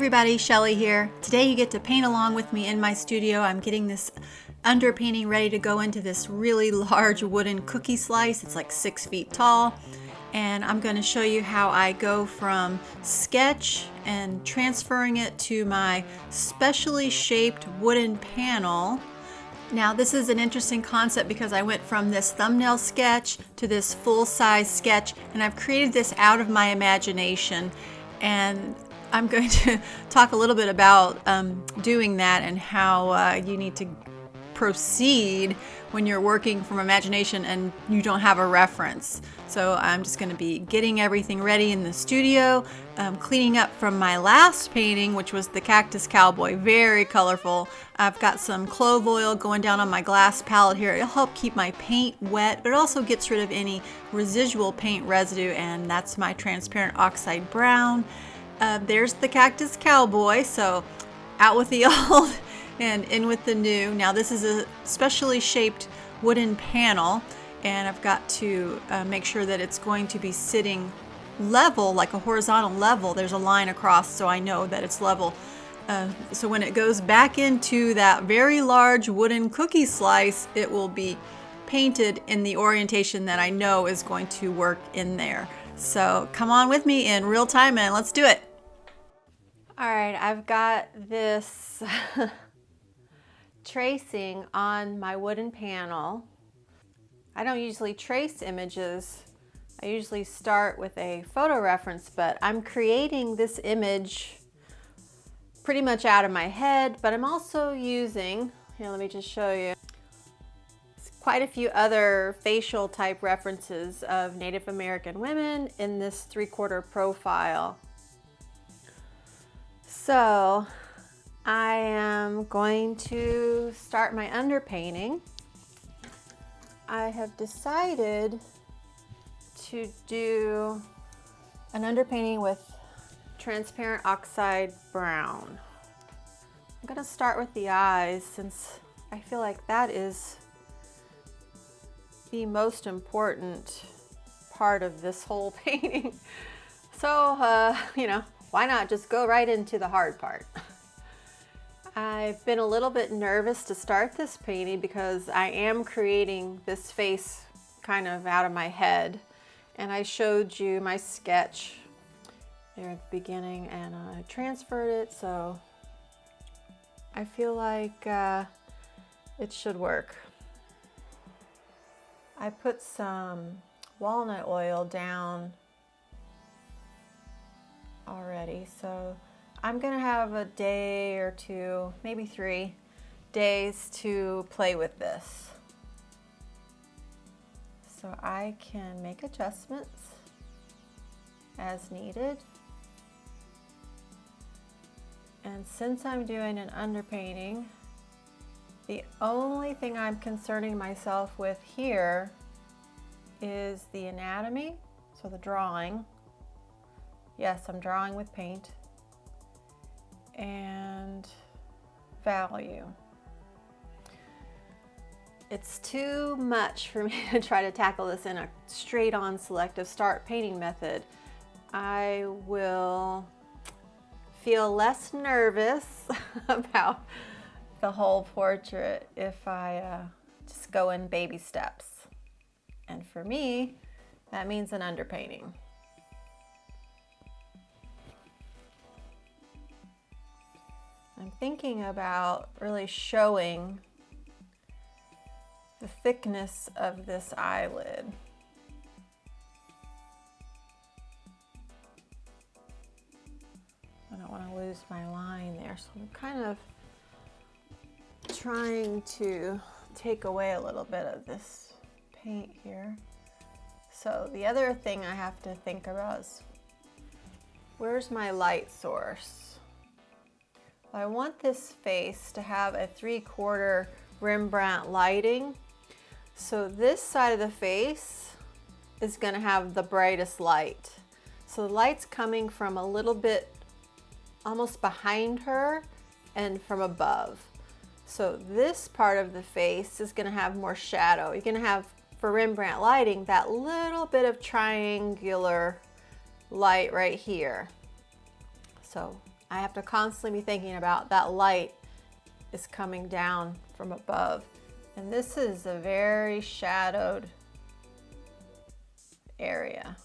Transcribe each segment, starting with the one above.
everybody, Shelly here. Today you get to paint along with me in my studio. I'm getting this underpainting ready to go into this really large wooden cookie slice. It's like 6 feet tall. And I'm going to show you how I go from sketch and transferring it to my specially shaped wooden panel. Now this is an interesting concept because I went from this thumbnail sketch to this full-size sketch, and I've created this out of my imagination. And I'm going to talk a little bit about doing that and how you need to proceed when you're working from imagination and you don't have a reference. So I'm just going to be getting everything ready in the studio, cleaning up from my last painting, which was the Cactus Cowboy. Very colorful. I've got some clove oil going down on my glass palette here. It'll help keep my paint wet, but it also gets rid of any residual paint residue, and that's my transparent oxide brown. There's the Cactus Cowboy, so out with the old and in with the new. Now this is a specially shaped wooden panel, and I've got to make sure that it's going to be sitting level, like a horizontal level. There's a line across so I know that it's level. So when it goes back into that very large wooden cookie slice, it will be painted in the orientation that I know is going to work in there. So come on with me in real time and let's do it. All right, I've got this tracing on my wooden panel. I don't usually trace images. I usually start with a photo reference, but I'm creating this image pretty much out of my head, but I'm also using, here, let me just show you, quite a few other facial type references of Native American women in this 3/4 profile. So I am going to start my underpainting. I have decided to do an underpainting with transparent oxide brown. I'm going to start with the eyes since I feel like that is the most important part of this whole painting. So, you know, why not just go right into the hard part? I've been a little bit nervous to start this painting because I am creating this face kind of out of my head. And I showed you my sketch there at the beginning and I transferred it, so I feel like it should work. I put some walnut oil down already, so I'm gonna have a day or two, maybe 3 days to play with this. So I can make adjustments as needed. And since I'm doing an underpainting, the only thing I'm concerning myself with here is the anatomy, so the drawing. Yes, I'm drawing with paint. And value. It's too much for me to try to tackle this in a straight-on selective start painting method. I will feel less nervous about the whole portrait if I just go in baby steps. And for me, that means an underpainting. I'm thinking about really showing the thickness of this eyelid. I don't want to lose my line there, so I'm kind of trying to take away a little bit of this paint here. So the other thing I have to think about is, where's my light source? I want this face to have a 3/4 Rembrandt lighting. So this side of the face is going to have the brightest light. So the light's coming from a little bit almost behind her and from above. So this part of the face is going to have more shadow. You're going to have, for Rembrandt lighting, that little bit of triangular light right here. So I have to constantly be thinking about that light is coming down from above. And this is a very shadowed area.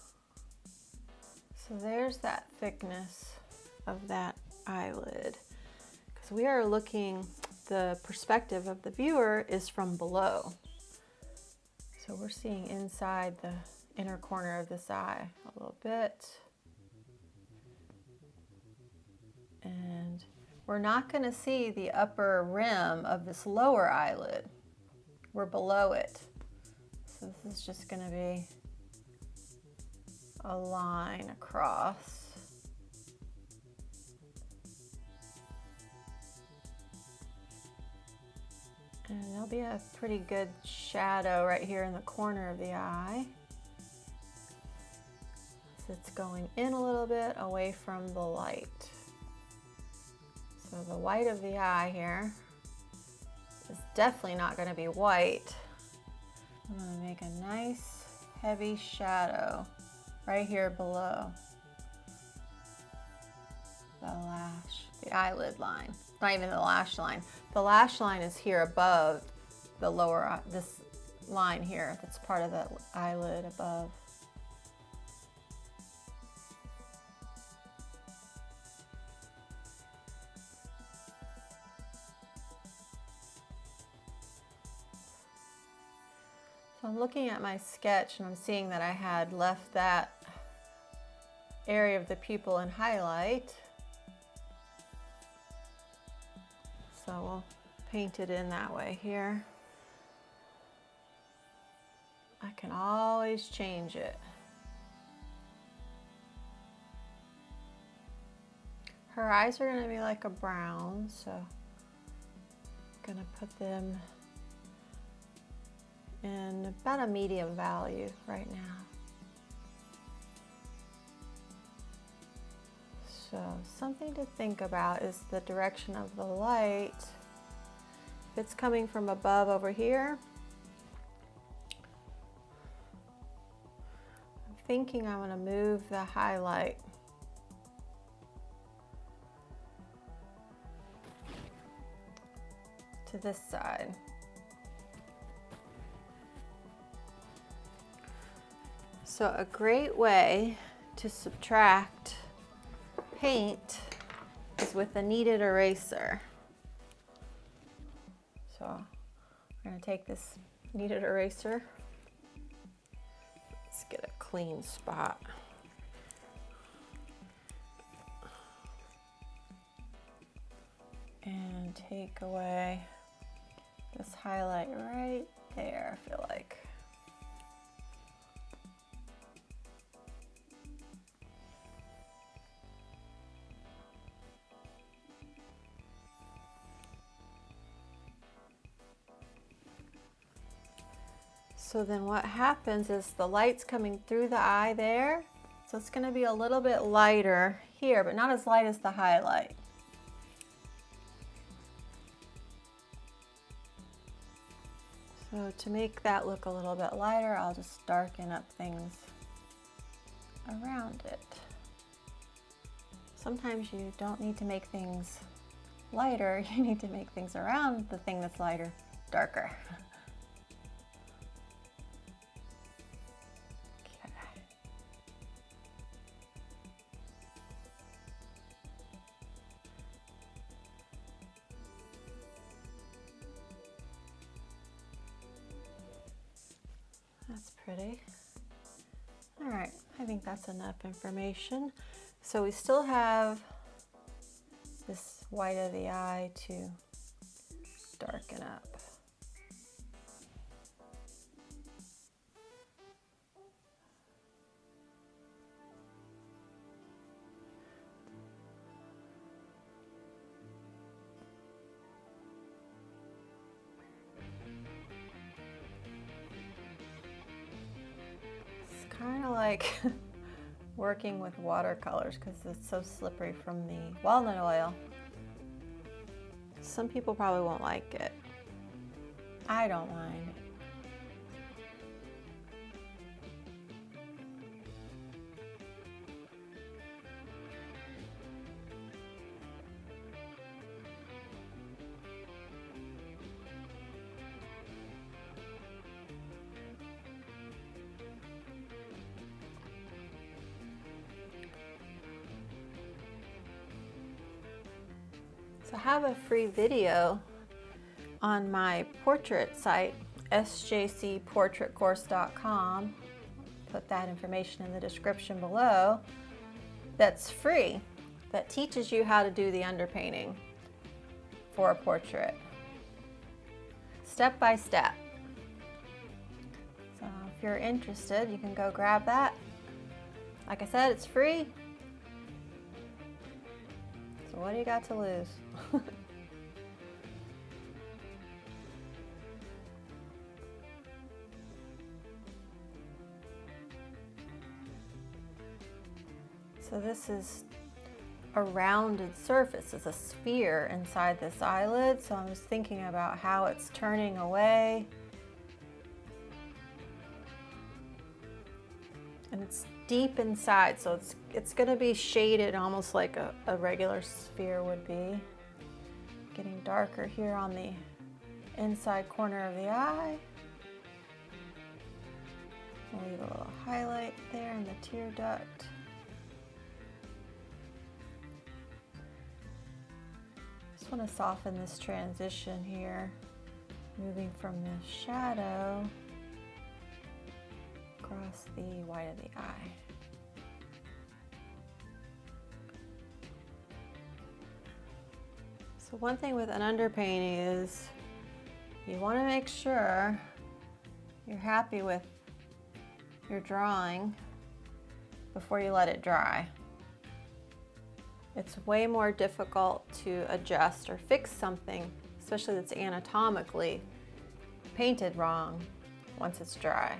So there's that thickness of that eyelid. Because we are looking, the perspective of the viewer is from below. So we're seeing inside the inner corner of this eye a little bit. And we're not going to see the upper rim of this lower eyelid. We're below it. So this is just going to be a line across. And there'll be a pretty good shadow right here in the corner of the eye. So it's going in a little bit away from the light. So the white of the eye here is definitely not going to be white. I'm going to make a nice heavy shadow right here below the lash, the eyelid line. Not even the lash line. The lash line is here above the lower, this line here, that's part of the eyelid above. So I'm looking at my sketch and I'm seeing that I had left that area of the pupil in highlight. So we'll paint it in that way here. I can always change it. Her eyes are going to be like a brown, so I'm going to put them in about a medium value right now. So something to think about is the direction of the light. If it's coming from above over here, I'm thinking I'm going to move the highlight to this side. So a great way to subtract paint is with a kneaded eraser. So we're going to take this kneaded eraser. Let's get a clean spot. And take away this highlight right there, I feel like. So then what happens is the light's coming through the eye there. So it's going to be a little bit lighter here, but not as light as the highlight. So to make that look a little bit lighter, I'll just darken up things around it. Sometimes you don't need to make things lighter, you need to make things around the thing that's lighter darker. That's pretty. All right, I think that's enough information. So we still have this white of the eye to darken up. Kind of like working with watercolors because it's so slippery from the walnut oil. Some people probably won't like it. I don't mind. So I have a free video on my portrait site, sjcportraitcourse.com. Put that information in the description below. That's free, that teaches you how to do the underpainting for a portrait, step by step. So if you're interested, you can go grab that. Like I said, it's free. So what do you got to lose? So this is a rounded surface. It's a sphere inside this eyelid. So I'm just thinking about how it's turning away. And it's deep inside, so it's going to be shaded almost like a regular sphere would be. Getting darker here on the inside corner of the eye. I'll leave a little highlight there in the tear duct. Just want to soften this transition here, moving from the shadow across the white of the eye. So one thing with an underpainting is you want to make sure you're happy with your drawing before you let it dry. It's way more difficult to adjust or fix something, especially that's anatomically painted wrong, once it's dry.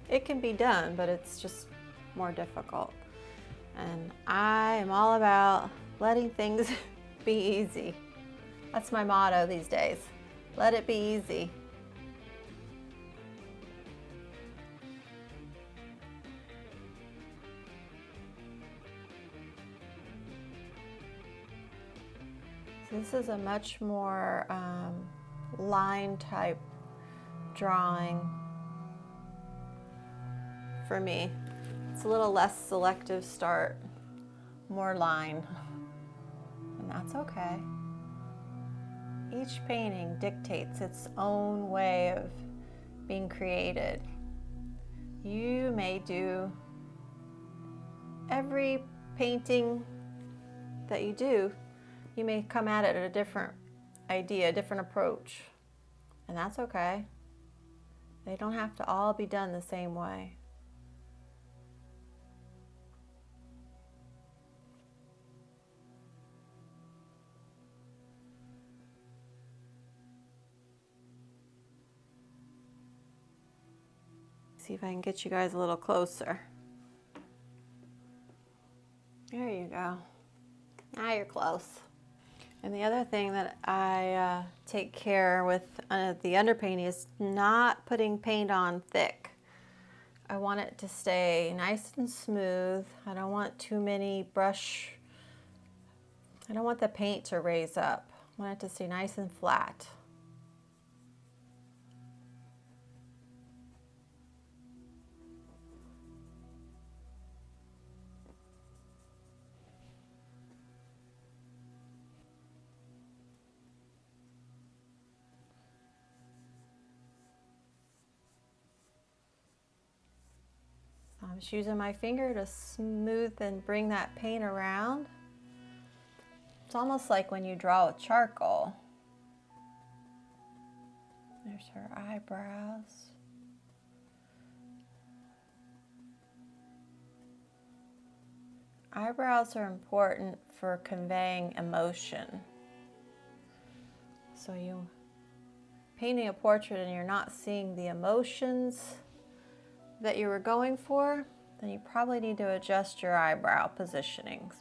It can be done, but it's just more difficult. And I am all about letting things be easy. That's my motto these days. Let it be easy. So this is a much more line type drawing for me. It's a little less selective start, more line, and that's okay. Each painting dictates its own way of being created. You may do every painting that you do, you may come at it at a different idea, a different approach, and that's okay. They don't have to all be done the same way. See if I can get you guys a little closer. There you go. Now you're close. And the other thing that I take care with the underpainting is not putting paint on thick. I want it to stay nice and smooth. I don't want too many brush. I don't want the paint to raise up. I want it to stay nice and flat. I'm just using my finger to smooth and bring that paint around. It's almost like when you draw with charcoal. There's her eyebrows. Eyebrows are important for conveying emotion. So you painting a portrait and you're not seeing the emotions that you were going for, then you probably need to adjust your eyebrow positionings.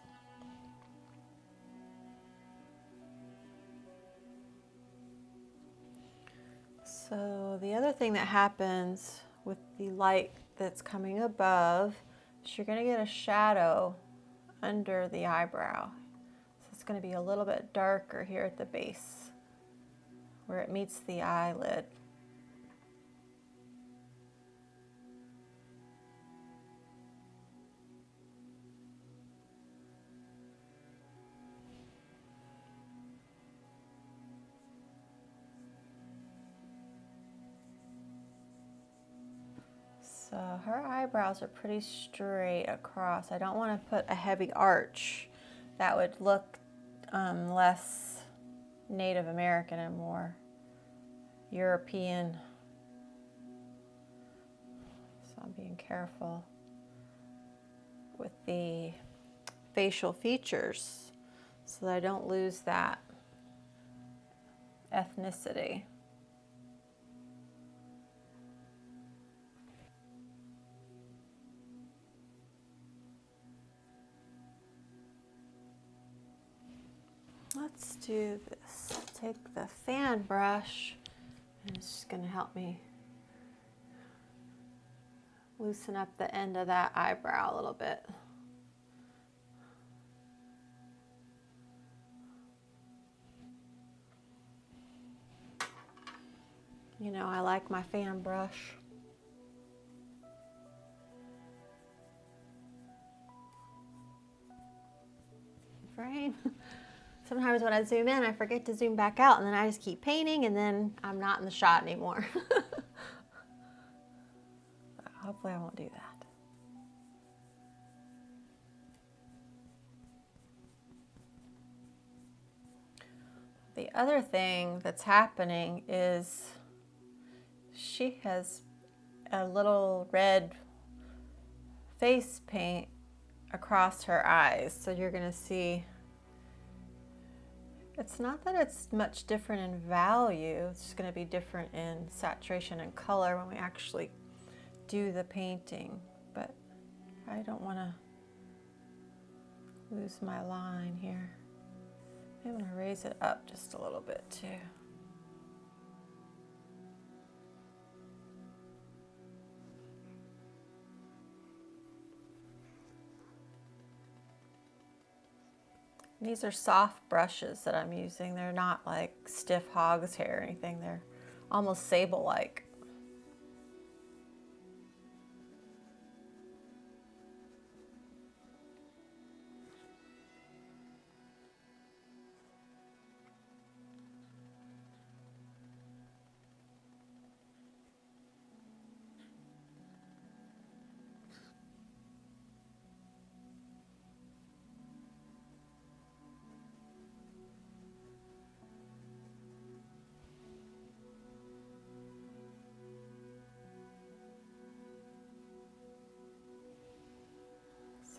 So the other thing that happens with the light that's coming above is you're going to get a shadow under the eyebrow. So it's going to be a little bit darker here at the base where it meets the eyelid. So her eyebrows are pretty straight across. I don't want to put a heavy arch. That would look less Native American and more European. So I'm being careful with the facial features so that I don't lose that ethnicity. Let's do this. Take the fan brush, and it's just going to help me loosen up the end of that eyebrow a little bit. You know, I like my fan brush. Frame. Sometimes when I zoom in, I forget to zoom back out, and then I just keep painting, and then I'm not in the shot anymore. Hopefully I won't do that. The other thing that's happening is she has a little red face paint across her eyes. So you're gonna see, it's not that it's much different in value, it's just gonna be different in saturation and color when we actually do the painting. But I don't wanna lose my line here. I'm gonna raise it up just a little bit too. These are soft brushes that I'm using. They're not like stiff hog's hair or anything. They're almost sable-like.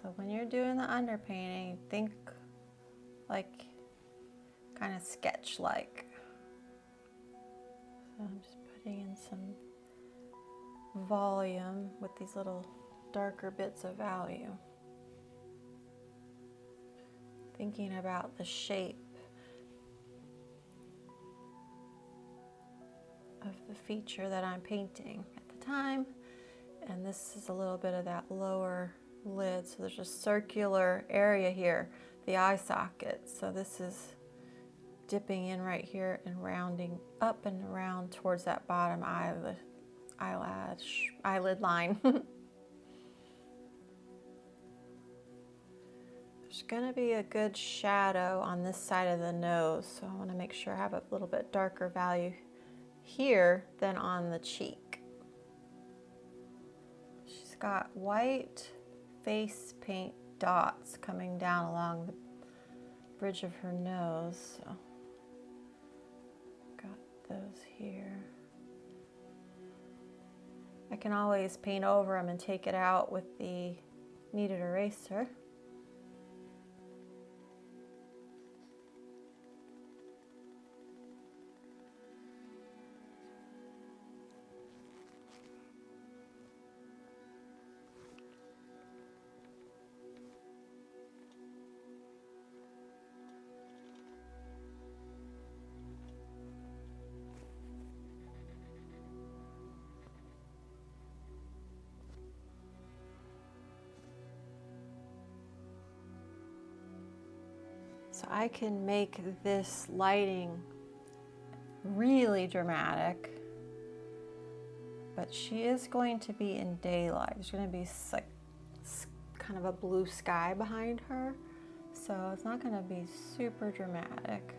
So when you're doing the underpainting, think like kind of sketch-like. So I'm just putting in some volume with these little darker bits of value. Thinking about the shape of the feature that I'm painting at the time. And this is a little bit of that lower lid. So there's a circular area here, the eye socket. So this is dipping in right here and rounding up and around towards that bottom eyelid line. There's gonna be a good shadow on this side of the nose. So I wanna make sure I have a little bit darker value here than on the cheek. She's got white face paint dots coming down along the bridge of her nose. So got those here. I can always paint over them and take it out with the kneaded eraser. So I can make this lighting really dramatic, but she is going to be in daylight. There's going to be like kind of a blue sky behind her, so it's not going to be super dramatic.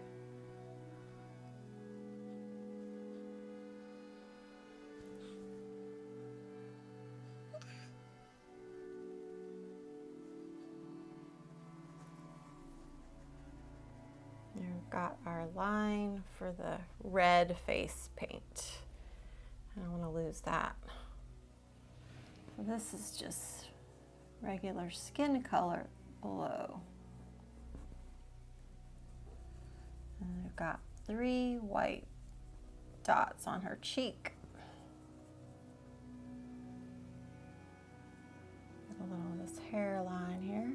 got our line for the red face paint. I don't want to lose that. So this is just regular skin color below. And we've got 3 white dots on her cheek. Get a little of this hairline here.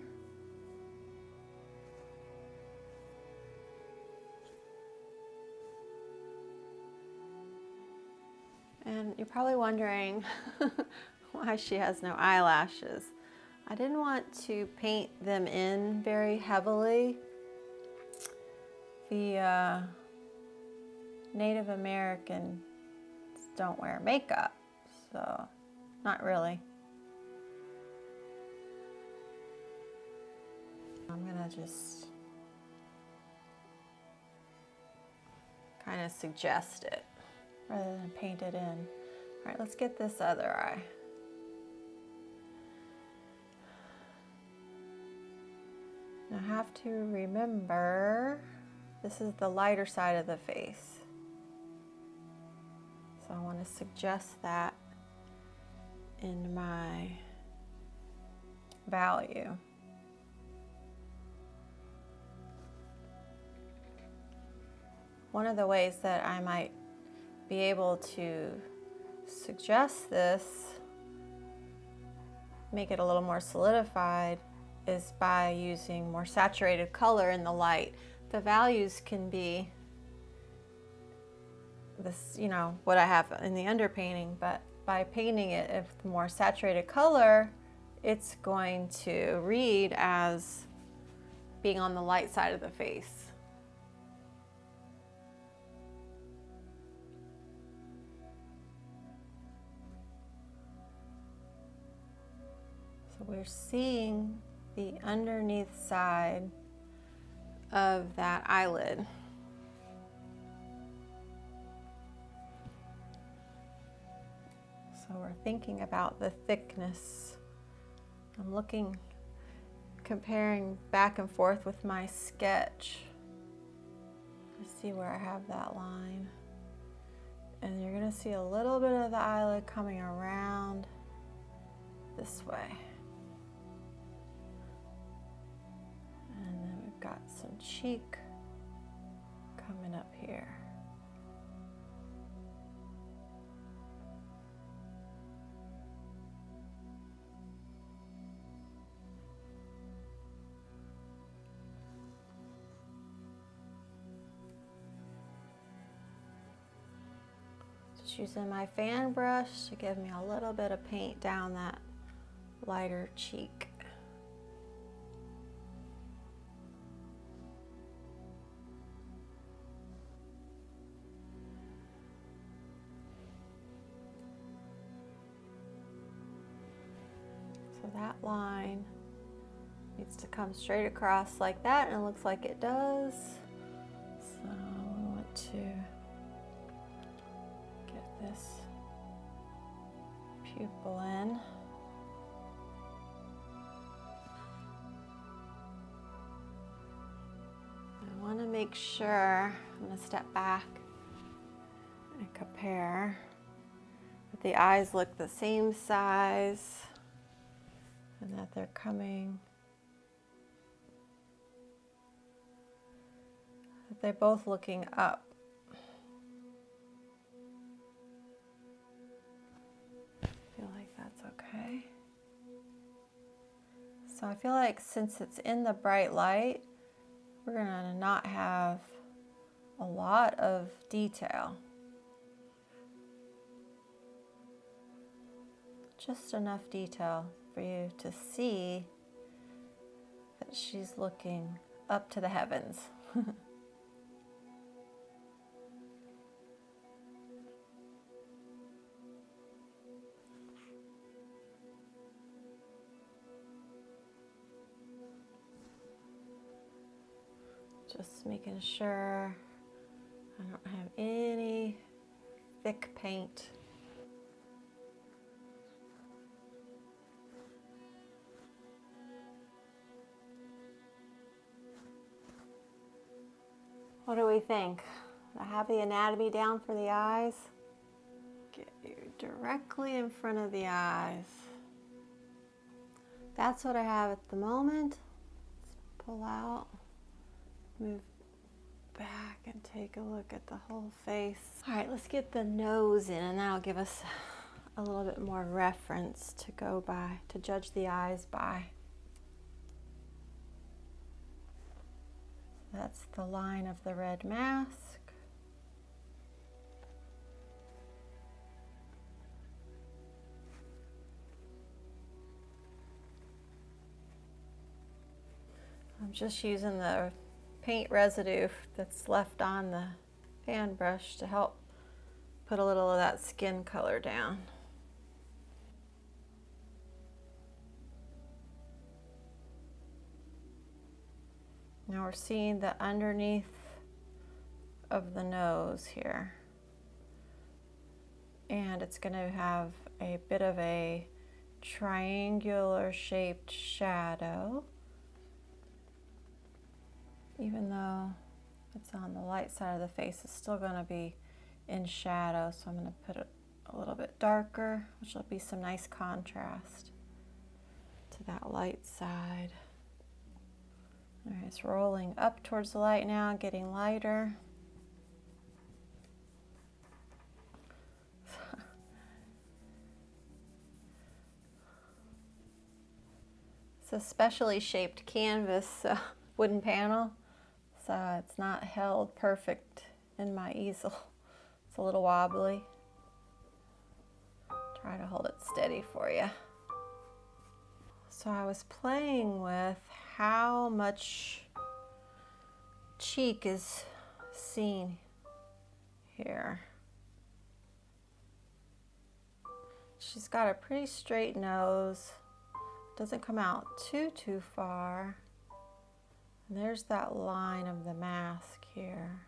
And you're probably wondering why she has no eyelashes. I didn't want to paint them in very heavily. The Native Americans don't wear makeup, so not really. I'm gonna just kind of suggest it rather than paint it in. All right, let's get this other eye. Now I have to remember, this is the lighter side of the face. So I want to suggest that in my value. One of the ways that I might be able to suggest this, make it a little more solidified, is by using more saturated color in the light. The values can be this, you know, what I have in the underpainting, but by painting it with more saturated color, it's going to read as being on the light side of the face. So we're seeing the underneath side of that eyelid. So we're thinking about the thickness. I'm looking, comparing back and forth with my sketch to see where I have that line. And you're gonna see a little bit of the eyelid coming around this way. And then we've got some cheek coming up here. Just using my fan brush to give me a little bit of paint down that lighter cheek. So that line needs to come straight across like that, and it looks like it does. So we want to get this pupil in. I want to make sure, I'm going to step back and compare that the eyes look the same size and that they're coming, that they're both looking up. I feel like that's okay. So I feel like since it's in the bright light, we're gonna not have a lot of detail. Just enough detail for you to see that she's looking up to the heavens. Just making sure I don't have any thick paint. What do we think? I have the anatomy down for the eyes. Get you directly in front of the eyes. That's what I have at the moment. Let's pull out, move back and take a look at the whole face. All right, let's get the nose in, and that'll give us a little bit more reference to go by, to judge the eyes by. That's the line of the red mask. I'm just using the paint residue that's left on the fan brush to help put a little of that skin color down. Now we're seeing the underneath of the nose here. And it's going to have a bit of a triangular shaped shadow. Even though it's on the light side of the face, it's still going to be in shadow. So I'm going to put it a little bit darker, which will be some nice contrast to that light side. All right, it's rolling up towards the light now, getting lighter. It's a specially shaped canvas wooden panel, so it's not held perfect in my easel. It's a little wobbly. Try to hold it steady for you. So I was playing with how much cheek is seen here. She's got a pretty straight nose. Doesn't come out too far. And there's that line of the mask here.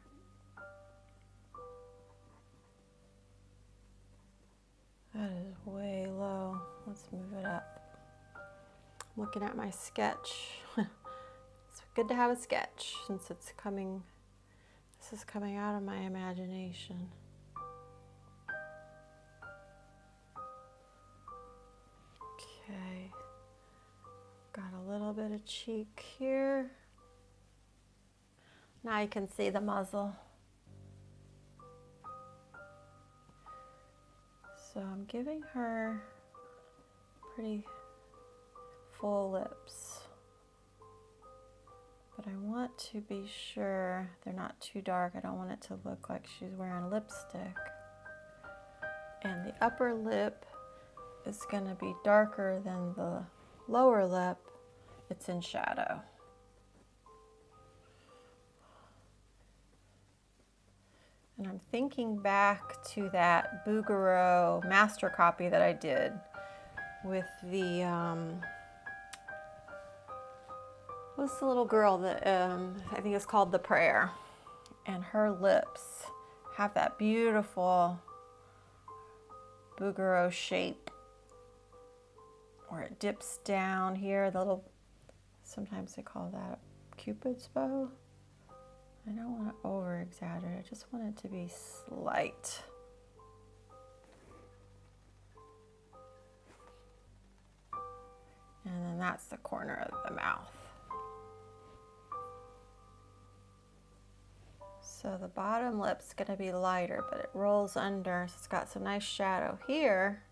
That is way low. Let's move it up. I'm looking at my sketch. It's good to have a sketch since it's coming, this is coming out of my imagination. Okay. Got a little bit of cheek here. Now you can see the muzzle. So I'm giving her pretty full lips. But I want to be sure they're not too dark. I don't want it to look like she's wearing lipstick. And the upper lip is going to be darker than the lower lip. It's in shadow. And I'm thinking back to that Bouguereau master copy that I did with the, what's the little girl that, I think it's called The Prayer. And her lips have that beautiful Bouguereau shape where it dips down here, the little, sometimes they call that a Cupid's bow. I don't want to over exaggerate, I just want it to be slight. And then that's the corner of the mouth. So the bottom lip's going to be lighter, but it rolls under, so it's got some nice shadow here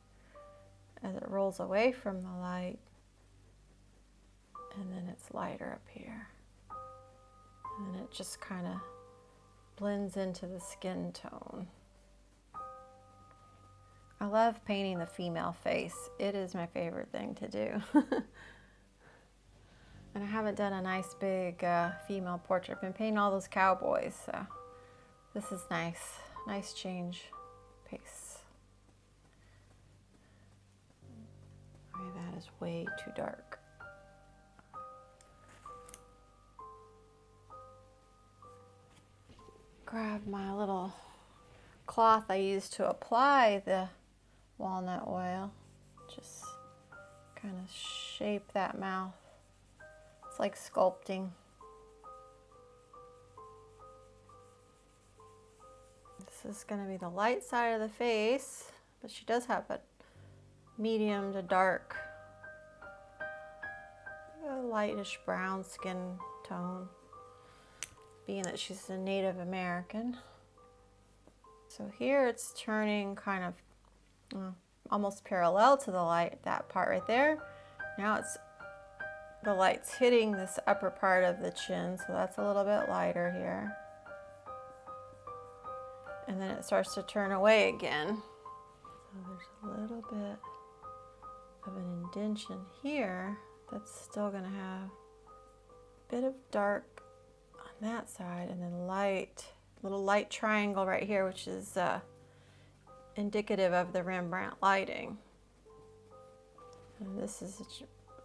as it rolls away from the light. And then it's lighter up here. And then it just kind of blends into the skin tone. I love painting the female face. It is my favorite thing to do. And I haven't done a nice big female portrait. I've been painting all those cowboys, so this is nice. Nice change pace. Okay, that is way too dark. Grab my little cloth I use to apply the walnut oil. Just kind of shape that mouth. It's like sculpting. is going to be the light side of the face, but she does have a medium to dark, a lightish brown skin tone, being that she's a Native American. So here it's turning kind of almost parallel to the light, that part right there. Now the light's hitting this upper part of the chin, so that's a little bit lighter here. And then it starts to turn away again. So there's a little bit of an indentation here that's still gonna have a bit of dark on that side, and then light, little light triangle right here, which is indicative of the Rembrandt lighting. And this is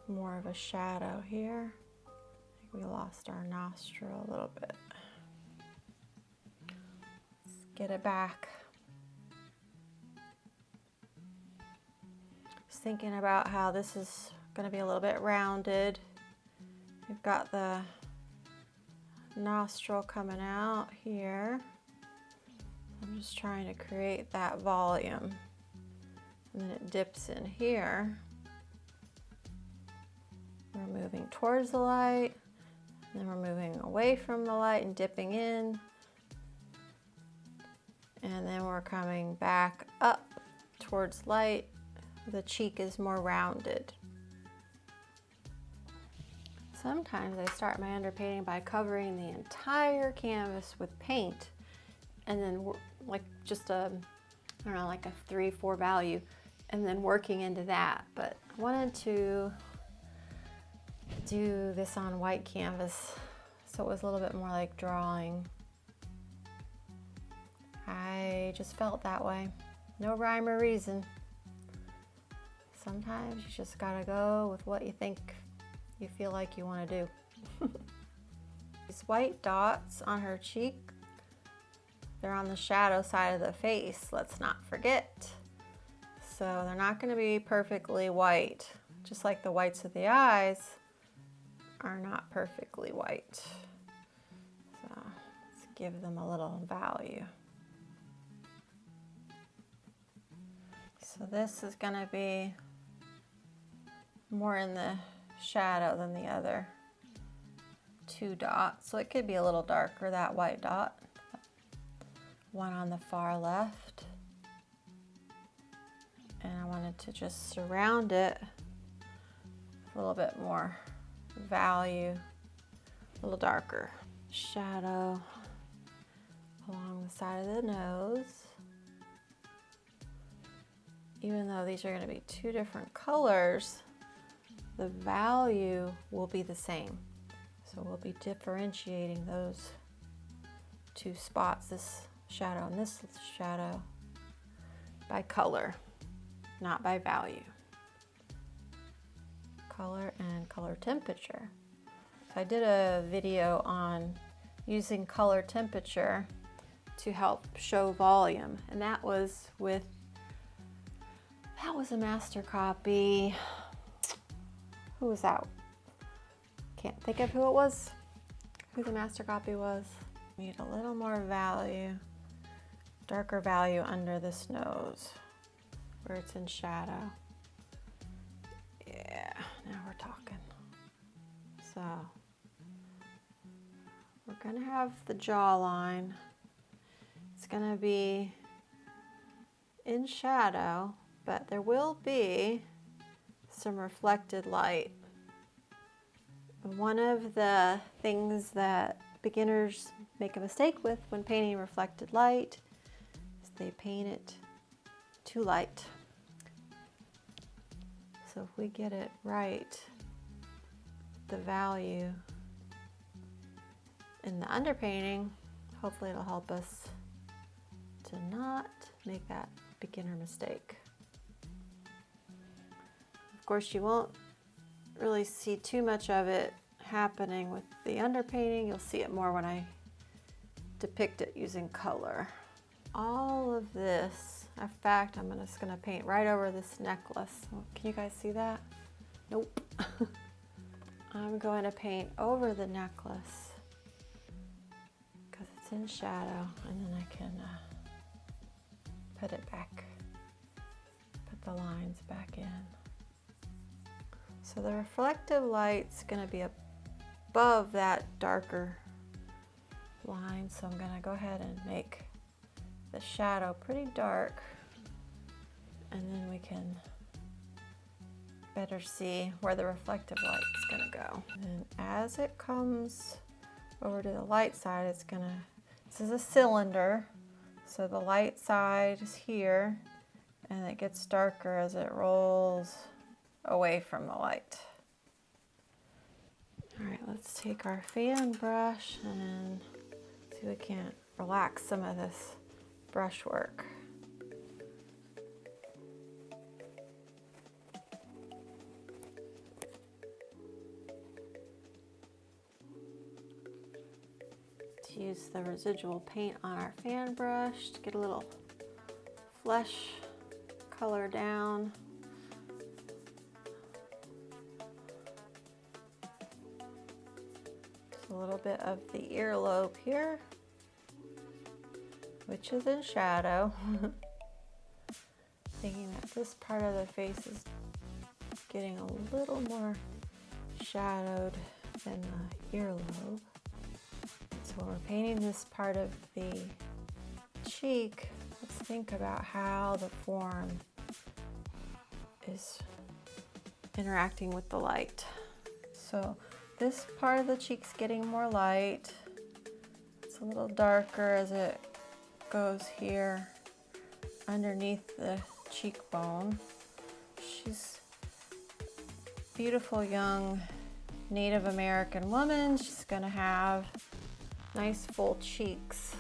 more of a shadow here. I think we lost our nostril a little bit. Let's get it back. Just thinking about how this is going to be a little bit rounded. We've got the nostril coming out here. I'm just trying to create that volume. And then it dips in here. We're moving towards the light, and then we're moving away from the light and dipping in. And then we're coming back up towards light. The cheek is more rounded. Sometimes I start my underpainting by covering the entire canvas with paint, and then like just a, I don't know, like a 3-4 value, and then working into that. But I wanted to do this on white canvas, so it was a little bit more like drawing. I just felt that way. No rhyme or reason. Sometimes you just gotta go with what you think you feel like you want to do. These white dots on her cheek, they're on the shadow side of the face, let's not forget. So they're not going to be perfectly white, just like the whites of the eyes are not perfectly white. So let's give them a little value. So this is going to be more in the shadow than the other two dots, so it could be a little darker, that white dot. One on the far left, and I wanted to just surround it with a little bit more value, a little darker shadow along the side of the nose. Even though these are going to be two different colors, the value will be the same. So we'll be differentiating those two spots, this shadow and this shadow, by color, not by value. Color and color temperature. So I did a video on using color temperature to help show volume, and that was a master copy. Who was that? Can't think of who it was, who the master copy was. Need a little more value, darker value under this nose where it's in shadow. Yeah, now we're talking. So we're gonna have the jawline. It's gonna be in shadow, but there will be some reflected light. One of the things that beginners make a mistake with when painting reflected light is they paint it too light. So if we get it right, the value in the underpainting, hopefully it'll help us to not make that beginner mistake. Of course, you won't really see too much of it happening with the underpainting. You'll see it more when I depict it using color. All of this, in fact, I'm just gonna paint right over this necklace. Can you guys see that? Nope. I'm going to paint over the necklace because it's in shadow, and then I can put it back, put the lines back in. So the reflective light's gonna be above that darker line, so I'm gonna go ahead and make the shadow pretty dark, and then we can better see where the reflective light's gonna go. And then as it comes over to the light side, it's gonna, this is a cylinder, so the light side is here, and it gets darker as it rolls away from the light. All right, let's take our fan brush and see if we can't relax some of this brush work. To use the residual paint on our fan brush to get a little flesh color down. A little bit of the earlobe here, which is in shadow. Thinking that this part of the face is getting a little more shadowed than the earlobe. So when we're painting this part of the cheek, let's think about how the form is interacting with the light. So this part of the cheek's getting more light. It's a little darker as it goes here underneath the cheekbone. She's a beautiful young Native American woman. She's gonna have nice full cheeks.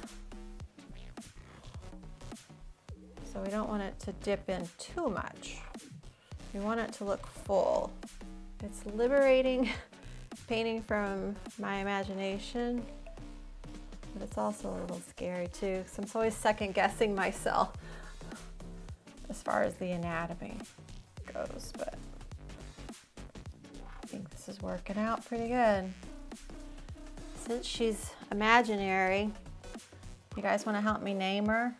So we don't want it to dip in too much. We want it to look full. It's liberating painting from my imagination, but it's also a little scary too, because I'm always second guessing myself as far as the anatomy goes, but I think this is working out pretty good. Since she's imaginary, you guys want to help me name her?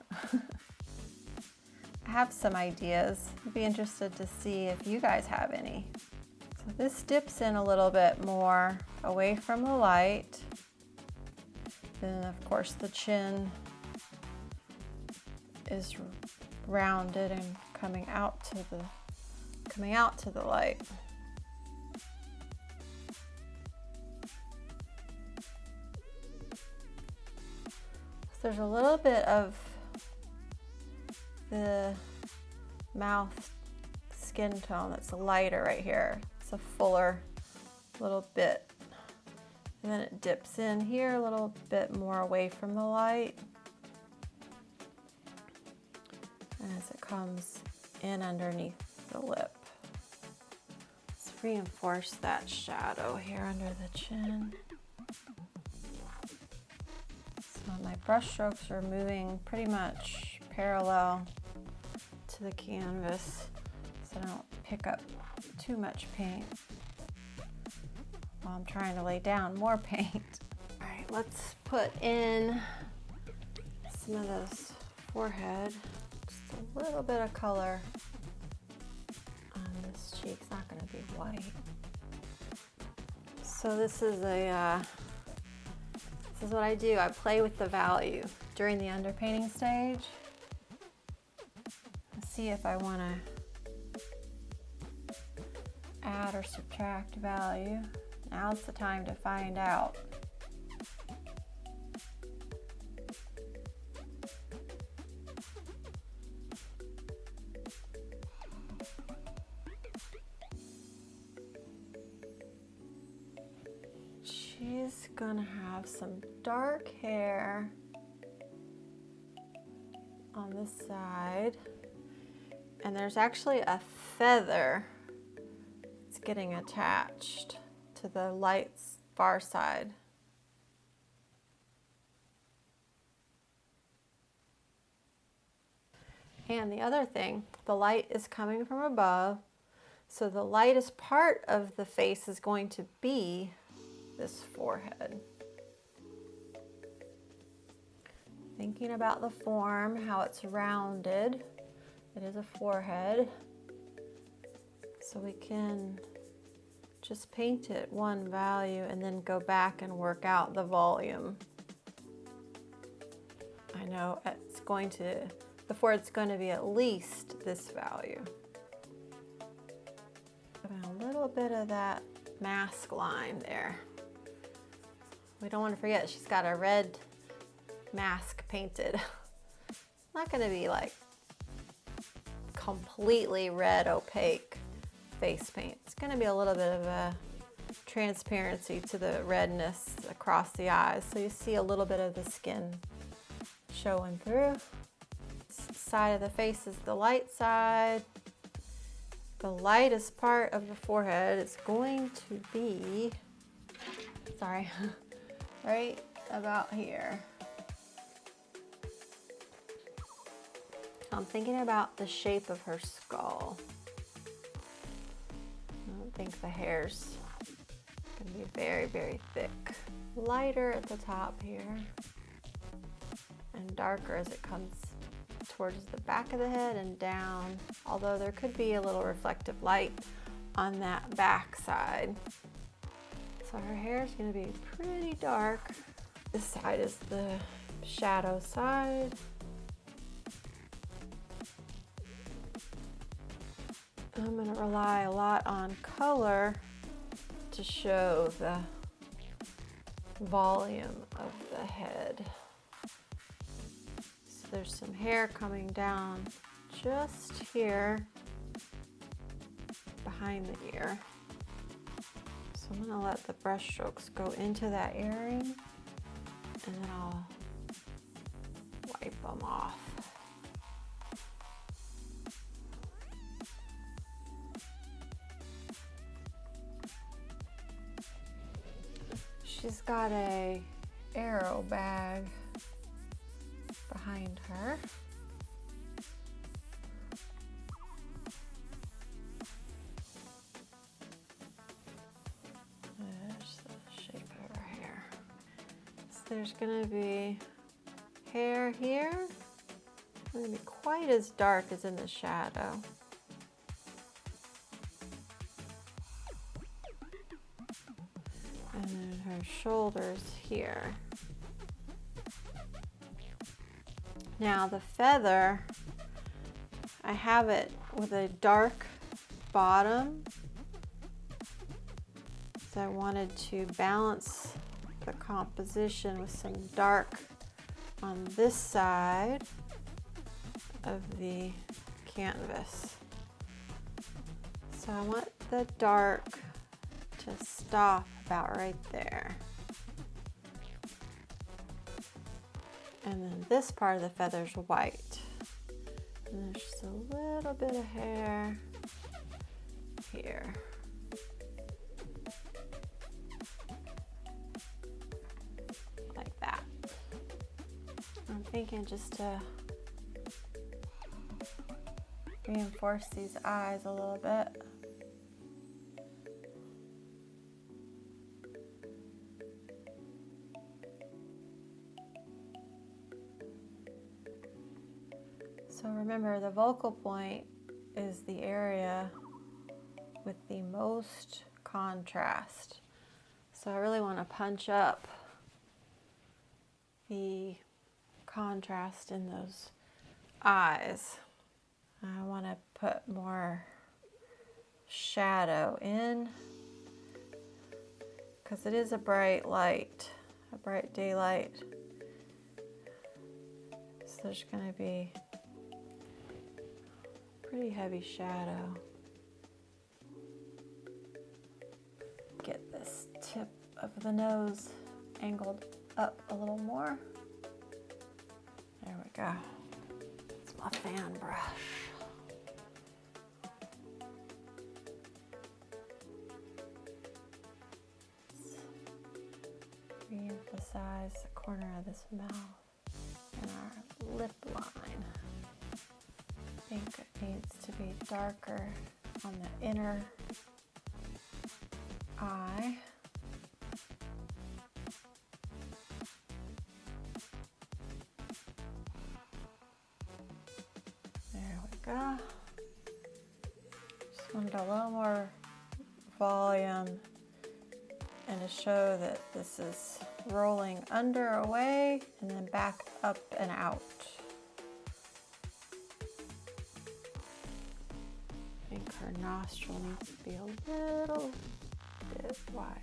I have some ideas. I'd be interested to see if you guys have any. So this dips in a little bit more away from the light. Then of course the chin is rounded and coming out to the light. So there's a little bit of the mouth skin tone that's lighter right here. It's a fuller little bit. And then it dips in here a little bit more away from the light. And as it comes in underneath the lip. Let's reinforce that shadow here under the chin. So my brush strokes are moving pretty much parallel to the canvas, so I don't pick up too much paint while I'm trying to lay down more paint. All right, let's put in some of this forehead, just a little bit of color on this cheek. It's not going to be white. So this is what I do. I play with the value during the underpainting stage. See if I want to add or subtract value. Now's the time to find out. She's gonna have some dark hair on this side. And there's actually a feather that's getting attached to the light's far side. And the other thing, the light is coming from above, so the lightest part of the face is going to be this forehead. thinking about the form, how it's rounded. It is a forehead. So we can just paint it one value and then go back and work out the volume. I know it's going to, the forehead's going to be at least this value. A little bit of that mask line there. We don't want to forget she's got a red mask painted. Not going to be like completely red opaque face paint. It's going to be a little bit of a transparency to the redness across the eyes, so you see a little bit of the skin showing through. This side of the face is the light side. The lightest part of the forehead is going to be, sorry, right about here. I'm thinking about the shape of her skull. I don't think the hair's gonna be very, very thick. Lighter at the top here and darker as it comes towards the back of the head and down, although there could be a little reflective light on that back side. So her hair is going to be pretty dark. This side is the shadow side. I'm going to rely a lot on color to show the volume of the head. So there's some hair coming down just here behind the ear. So I'm going to let the brush strokes go into that earring and then I'll wipe them off. She's got a arrow bag behind her. There's the shape of her hair. So there's going to be hair here. It's going to be quite as dark as in the shadow. And then her shoulders here. Now the feather, I have it with a dark bottom. So I wanted to balance the composition with some dark on this side of the canvas. So I want the dark to stop about right there. And then this part of the feather's white. And there's just a little bit of hair here. Like that. I'm thinking just to reinforce these eyes a little bit. So remember, the vocal point is the area with the most contrast. So I really want to punch up the contrast in those eyes. I want to put more shadow in because it is a bright light, a bright daylight. So there's going to be pretty heavy shadow. Get this tip of the nose angled up a little more. There we go. It's my fan brush. Let's re-emphasize the corner of this mouth and our lip line. I think it needs to be darker on the inner eye. go. Just wanted a little more volume and to show that this is rolling under, away, and then back up and out. I think her nostril needs to be a little bit wider.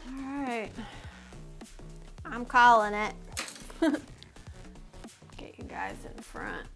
All right, I'm calling it. Get you guys in front.